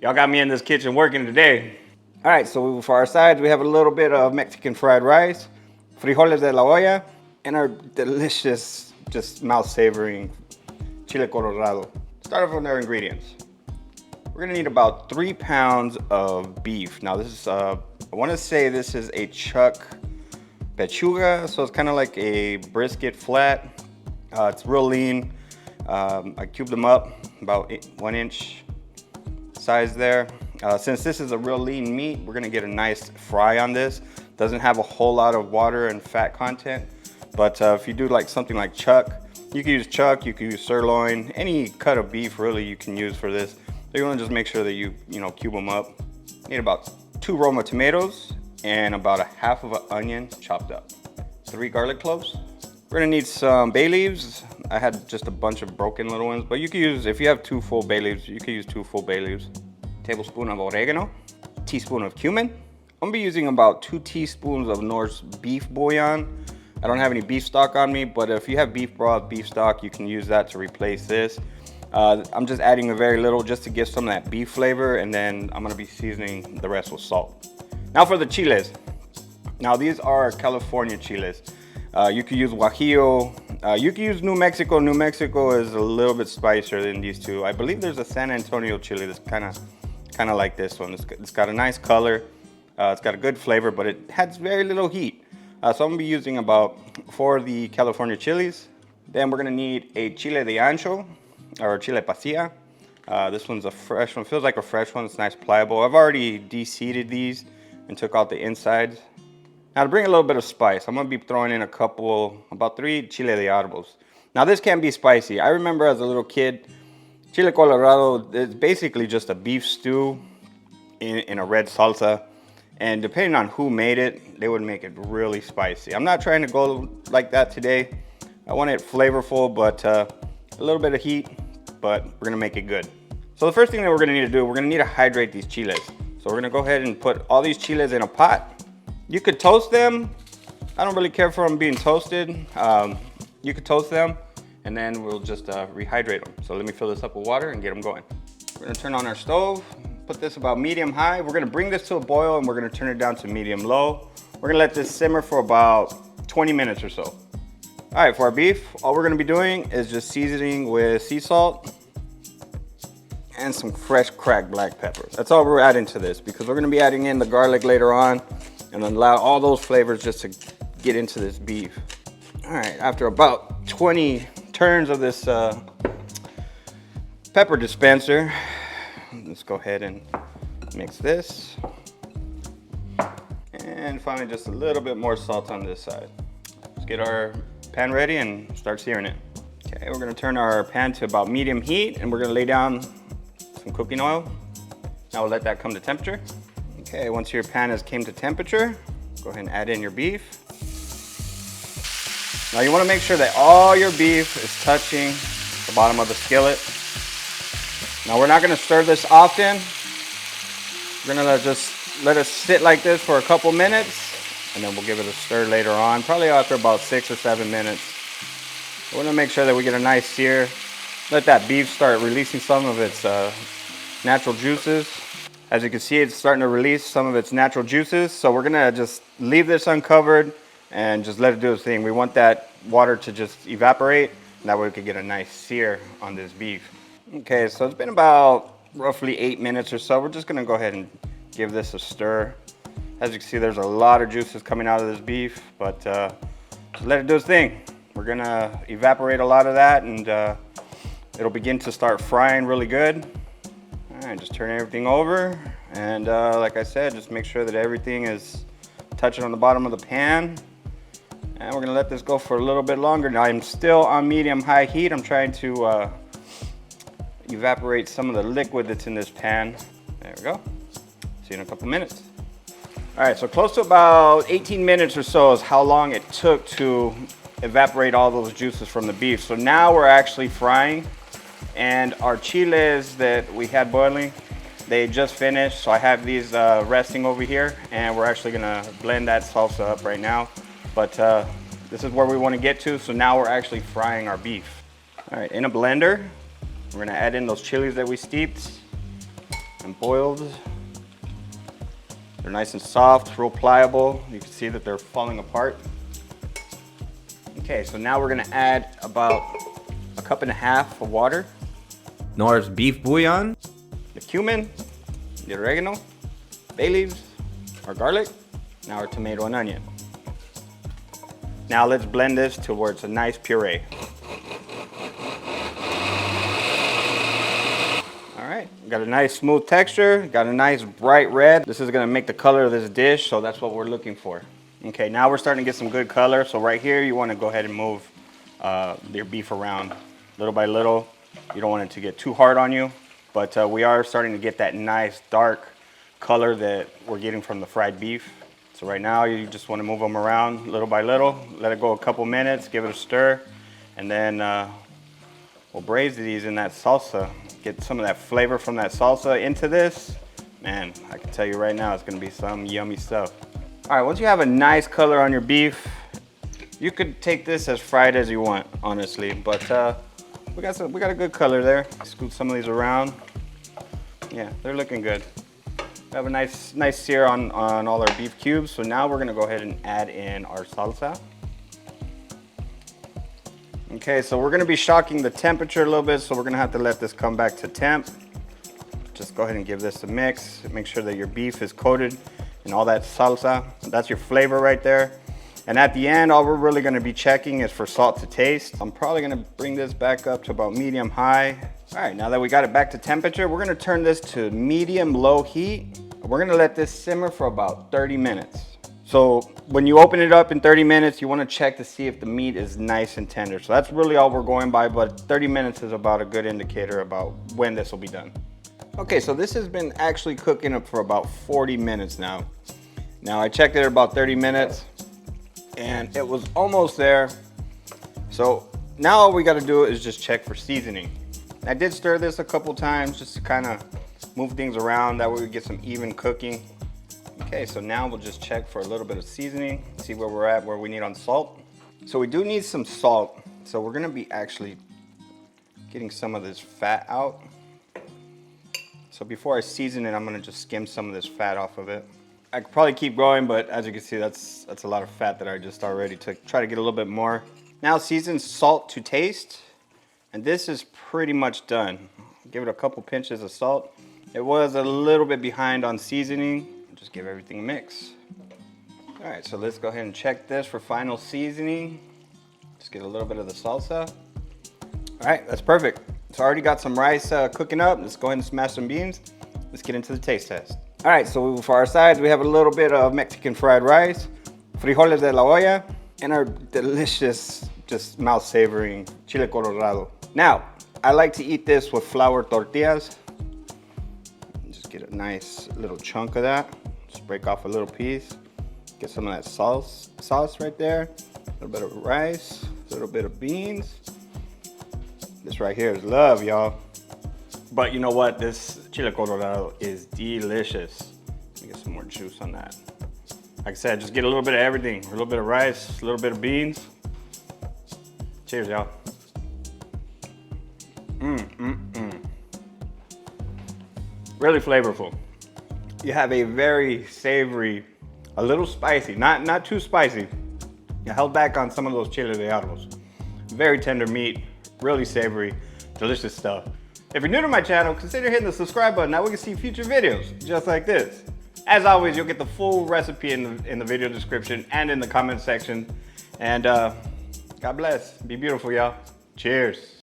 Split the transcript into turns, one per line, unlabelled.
Y'all got me in this kitchen working today. All right, so for our sides, we have a little bit of Mexican fried rice, frijoles de la olla, and our delicious, just mouth-savoring chile colorado. Start off with our ingredients. We're gonna need about 3 pounds of beef. Now this is, I wanna say this is a chuck pechuga, so it's kind of like a brisket flat. It's real lean. I cubed them up about 1 inch size there. Since this is a real lean meat, we're gonna get a nice fry on this. Doesn't have a whole lot of water and fat content, but if you do like something like chuck, you can use chuck, you can use sirloin, any cut of beef really you can use for this. So you wanna just make sure that you cube them up. Need about 2 Roma tomatoes and about 1/2 of an onion chopped up. 3 garlic cloves. We're gonna need some bay leaves. I had just a bunch of broken little ones, but you can use, if you have 2 full bay leaves, you can use 2 full bay leaves. Tablespoon of oregano, teaspoon of cumin. I'm gonna be using about 2 teaspoons of Knorr's beef bouillon. I don't have any beef stock on me, but if you have beef broth, beef stock, you can use that to replace this. I'm just adding a very little just to give some of that beef flavor, and then I'm gonna be seasoning the rest with salt. Now for the chiles. Now these are California chiles. You could use Guajillo. You could use New Mexico. New Mexico is a little bit spicier than these two. I believe there's a San Antonio chili that's kind of like this one. It's got a nice color. It's got a good flavor, but it has very little heat. So I'm gonna be using about 4 of the California chilies. Then we're gonna need a Chile de Ancho or Chile pasilla. This one's a fresh one. Feels like a fresh one. It's nice, pliable. I've already de-seeded these and took out the insides. Now to bring a little bit of spice, I'm gonna be throwing in about 3 chile de arbos. Now this can be spicy. I remember as a little kid, chile colorado is basically just a beef stew in a red salsa. And depending on who made it, they would make it really spicy. I'm not trying to go like that today. I want it flavorful, but a little bit of heat, but we're gonna make it good. So the first thing that we're gonna need to do, we're gonna need to hydrate these chiles. So we're gonna go ahead and put all these chiles in a pot. You could toast them. I don't really care for them being toasted. You could toast them, and then we'll just rehydrate them. So let me fill this up with water and get them going. We're gonna turn on our stove, put this about medium high. We're gonna bring this to a boil and we're gonna turn it down to medium low. We're gonna let this simmer for about 20 minutes or so. All right, for our beef, all we're gonna be doing is just seasoning with sea salt and some fresh cracked black pepper. That's all we're adding to this, because we're gonna be adding in the garlic later on and allow all those flavors just to get into this beef. All right, after about 20 turns of this pepper dispenser, let's go ahead and mix this. And finally, just a little bit more salt on this side. Let's get our pan ready and start searing it. Okay, we're gonna turn our pan to about medium heat, and we're gonna lay down some cooking oil. Now we'll let that come to temperature. Okay, once your pan has came to temperature, go ahead and add in your beef. Now you wanna make sure that all your beef is touching the bottom of the skillet. Now we're not gonna stir this often. We're gonna just let it sit like this for a couple minutes, and then we'll give it a stir later on, probably after about 6 or 7 minutes. We're gonna make sure that we get a nice sear. Let that beef start releasing some of its natural juices. As you can see, it's starting to release some of its natural juices. So we're gonna just leave this uncovered and just let it do its thing. We want that water to just evaporate, and that way we can get a nice sear on this beef. Okay, so it's been about roughly 8 minutes or so. We're just gonna go ahead and give this a stir. As you can see, there's a lot of juices coming out of this beef, but let it do its thing. We're gonna evaporate a lot of that, and it'll begin to start frying really good. All right, just turn everything over, and like I said, just make sure that everything is touching on the bottom of the pan. And we're gonna let this go for a little bit longer. Now I'm still on medium-high heat. I'm trying to evaporate some of the liquid that's in this pan. There we go. See you in a couple minutes. All right, so close to about 18 minutes or so is how long it took to evaporate all those juices from the beef. So now we're actually frying, and our chiles that we had boiling, they just finished. So I have these resting over here, and we're actually gonna blend that salsa up right now. But this is where we wanna get to. So now we're actually frying our beef. All right, in a blender, we're gonna add in those chilies that we steeped. and boiled. They're nice and soft, real pliable. You can see that they're falling apart. Okay, so now we're gonna add about 1.5 cups of water. Knorr's beef bouillon, the cumin, the oregano, bay leaves, our garlic, now our tomato and onion. Now let's blend this towards a nice puree. All right, got a nice smooth texture, got a nice bright red. This is gonna make the color of this dish, so that's what we're looking for. Okay, now we're starting to get some good color. So right here, you wanna go ahead and move your beef around little by little. You don't want it to get too hard on you, but we are starting to get that nice dark color that we're getting from the fried beef. So right now, you just wanna move them around little by little, let it go a couple minutes, give it a stir, and then we'll braise these in that salsa. Get some of that flavor from that salsa into this. Man, I can tell you right now, it's gonna be some yummy stuff. All right, once you have a nice color on your beef, you could take this as fried as you want, honestly, but we got a good color there. Scoot some of these around. Yeah, they're looking good. We have a nice sear on all our beef cubes, so now we're gonna go ahead and add in our salsa. Okay, so we're gonna be shocking the temperature a little bit, so we're gonna have to let this come back to temp. Just go ahead and give this a mix. Make sure that your beef is coated in all that salsa. That's your flavor right there. And at the end, all we're really gonna be checking is for salt to taste. I'm probably gonna bring this back up to about medium high. All right, now that we got it back to temperature, we're gonna turn this to medium low heat. We're gonna let this simmer for about 30 minutes. So when you open it up in 30 minutes, you wanna check to see if the meat is nice and tender. So that's really all we're going by, but 30 minutes is about a good indicator about when this will be done. Okay, so this has been actually cooking up for about 40 minutes now. Now I checked it at about 30 minutes and it was almost there. So now all we gotta do is just check for seasoning. I did stir this a couple times just to kind of move things around. That way we get some even cooking. Okay, so now we'll just check for a little bit of seasoning, see where we're at, where we need on salt. So we do need some salt. So we're gonna be actually getting some of this fat out. So before I season it, I'm gonna just skim some of this fat off of it. I could probably keep going, but as you can see, that's a lot of fat that I just already took. Try to get a little bit more. Now season salt to taste, and this is pretty much done. Give it a couple pinches of salt. It was a little bit behind on seasoning. Just give everything a mix. All right, so let's go ahead and check this for final seasoning. Just get a little bit of the salsa. All right, that's perfect. So I already got some rice cooking up. Let's go ahead and smash some beans. Let's get into the taste test. All right, so for our sides, we have a little bit of Mexican fried rice, frijoles de la olla, and our delicious, just mouth-savoring chile colorado. Now, I like to eat this with flour tortillas. Just get a nice little chunk of that. Just break off a little piece. Get some of that sauce right there. A little bit of rice, a little bit of beans. This right here is love, y'all. But you know what? This chile colorado is delicious. Let me get some more juice on that. Like I said, just get a little bit of everything. A little bit of rice, a little bit of beans. Cheers, y'all. Really flavorful. You have a very savory, a little spicy, not too spicy. You held back on some of those chile de arbol. Very tender meat. Really savory, delicious stuff. If you're new to my channel, consider hitting the subscribe button. Now we can see future videos just like this. As always, you'll get the full recipe in the video description and in the comment section. And God bless. Be beautiful, y'all. Cheers.